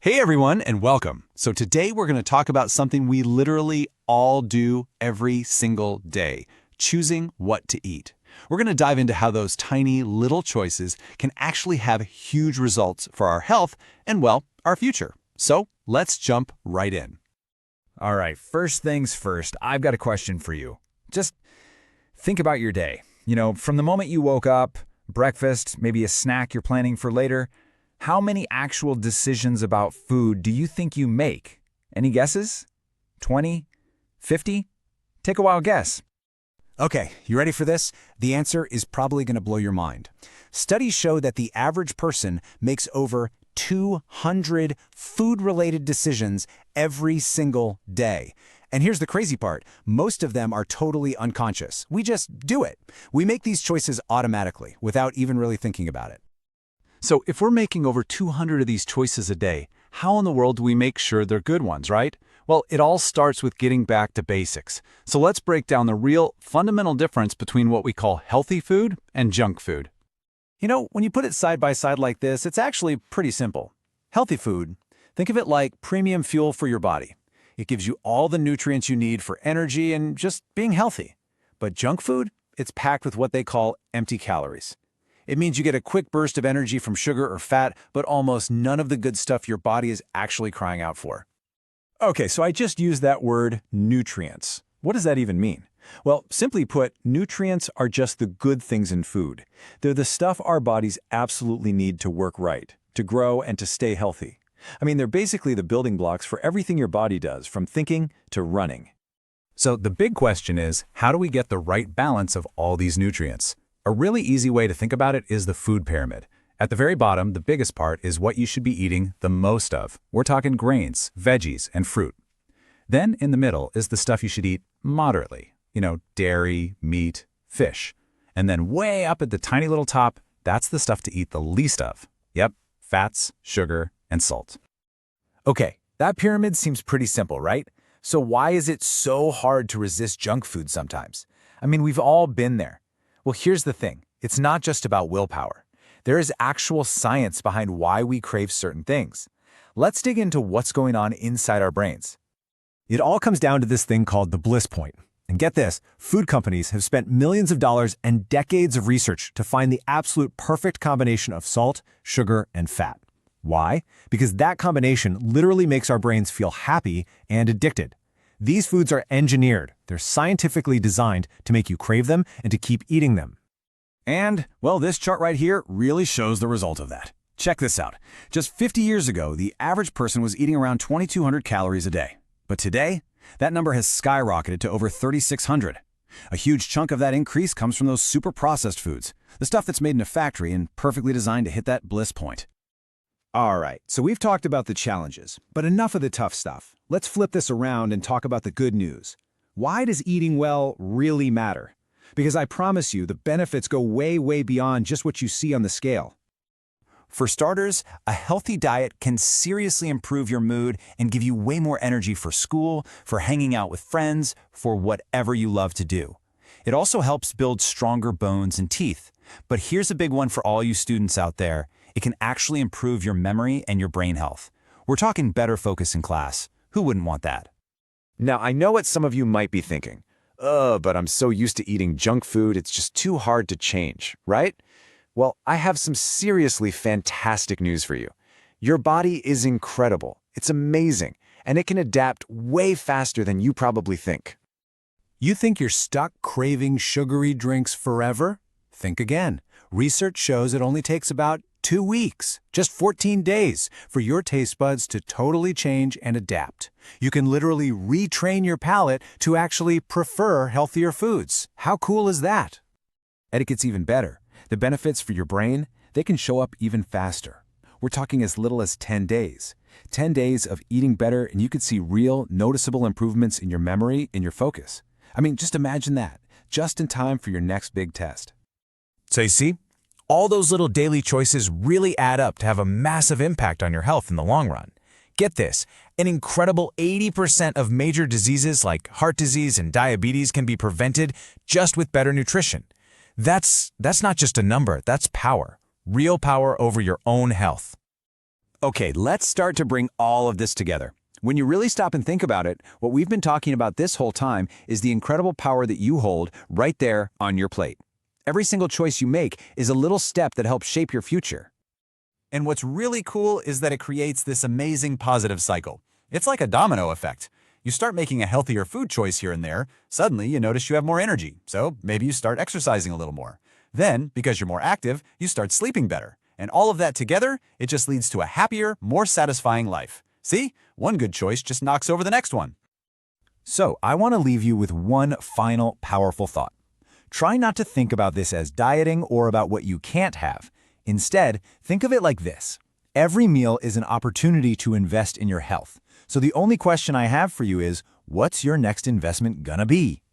Hey everyone, and welcome. So today we're going to talk about something we literally all do every single day, choosing what to eat. We're going to dive into how those tiny little choices can actually have huge results for our health and, well, our future. So let's jump right in. All right, first things first, I've got a question for you. Just think about your day. From the moment you woke up, breakfast, maybe a snack you're planning for later, how many actual decisions about food do you think you make? Any guesses? 20? 50? Take a wild guess. Okay, you ready for this? The answer is probably going to blow your mind. Studies show that the average person makes over 200 food-related decisions every single day. And here's the crazy part. Most of them are totally unconscious. We just do it. We make these choices automatically, without even really thinking about it. So if we're making over 200 of these choices a day, how in the world do we make sure they're good ones, right? Well, it all starts with getting back to basics. So let's break down the real fundamental difference between what we call healthy food and junk food. When you put it side by side like this, it's actually pretty simple. Healthy food, think of it like premium fuel for your body. It gives you all the nutrients you need for energy and just being healthy. But junk food, it's packed with what they call empty calories. It means you get a quick burst of energy from sugar or fat, but almost none of the good stuff your body is actually crying out for. Okay, so I just used that word nutrients. What does that even mean? Well, simply put, nutrients are just the good things in food. They're the stuff our bodies absolutely need to work right, to grow and to stay healthy. They're basically the building blocks for everything your body does, from thinking to running. So the big question is, how do we get the right balance of all these nutrients? A really easy way to think about it is the food pyramid. At the very bottom, the biggest part is what you should be eating the most of. We're talking grains, veggies, and fruit. Then in the middle is the stuff you should eat moderately. Dairy, meat, fish. And then way up at the tiny little top, that's the stuff to eat the least of. Yep, fats, sugar, and salt. Okay, that pyramid seems pretty simple, right? So why is it so hard to resist junk food sometimes? We've all been there. Well, here's the thing. It's not just about willpower. There is actual science behind why we crave certain things. Let's dig into what's going on inside our brains. It all comes down to this thing called the Bliss Point. And get this, food companies have spent millions of dollars and decades of research to find the absolute perfect combination of salt, sugar, and fat. Why? Because that combination literally makes our brains feel happy and addicted. These foods are engineered. They're scientifically designed to make you crave them and to keep eating them. And, well, this chart right here really shows the result of that. Check this out. Just 50 years ago, the average person was eating around 2,200 calories a day. But today, that number has skyrocketed to over 3,600. A huge chunk of that increase comes from those super processed foods, the stuff that's made in a factory and perfectly designed to hit that bliss point. All right, so we've talked about the challenges, but enough of the tough stuff. Let's flip this around and talk about the good news. Why does eating well really matter? Because I promise you, the benefits go way, way beyond just what you see on the scale. For starters, a healthy diet can seriously improve your mood and give you way more energy for school, for hanging out with friends, for whatever you love to do. It also helps build stronger bones and teeth. But here's a big one for all you students out there. It can actually improve your memory and your brain health. We're talking better focus in class. Who wouldn't want that? Now, I know what some of you might be thinking. But I'm so used to eating junk food, it's just too hard to change, right? Well, I have some seriously fantastic news for you. Your body is incredible. It's amazing, and it can adapt way faster than you probably think. You think you're stuck craving sugary drinks forever? Think again. Research shows it only takes about 2 weeks, just 14 days, for your taste buds to totally change and adapt. You can literally retrain your palate to actually prefer healthier foods. How cool is that? And it gets even better. The benefits for your brain, they can show up even faster. We're talking as little as 10 days. 10 days of eating better, and you could see real, noticeable improvements in your memory and your focus. Just imagine that, just in time for your next big test. So you see, all those little daily choices really add up to have a massive impact on your health in the long run. Get this, an incredible 80% of major diseases like heart disease and diabetes can be prevented just with better nutrition. That's not just a number, that's power. Real power over your own health. Okay, let's start to bring all of this together. When you really stop and think about it, what we've been talking about this whole time is the incredible power that you hold right there on your plate. Every single choice you make is a little step that helps shape your future. And what's really cool is that it creates this amazing positive cycle. It's like a domino effect. You start making a healthier food choice here and there, suddenly you notice you have more energy, so maybe you start exercising a little more. Then, because you're more active, you start sleeping better. And all of that together, it just leads to a happier, more satisfying life. See? One good choice just knocks over the next one. So, I want to leave you with one final powerful thought. Try not to think about this as dieting or about what you can't have. Instead, think of it like this. Every meal is an opportunity to invest in your health. So the only question I have for you is, what's your next investment gonna be?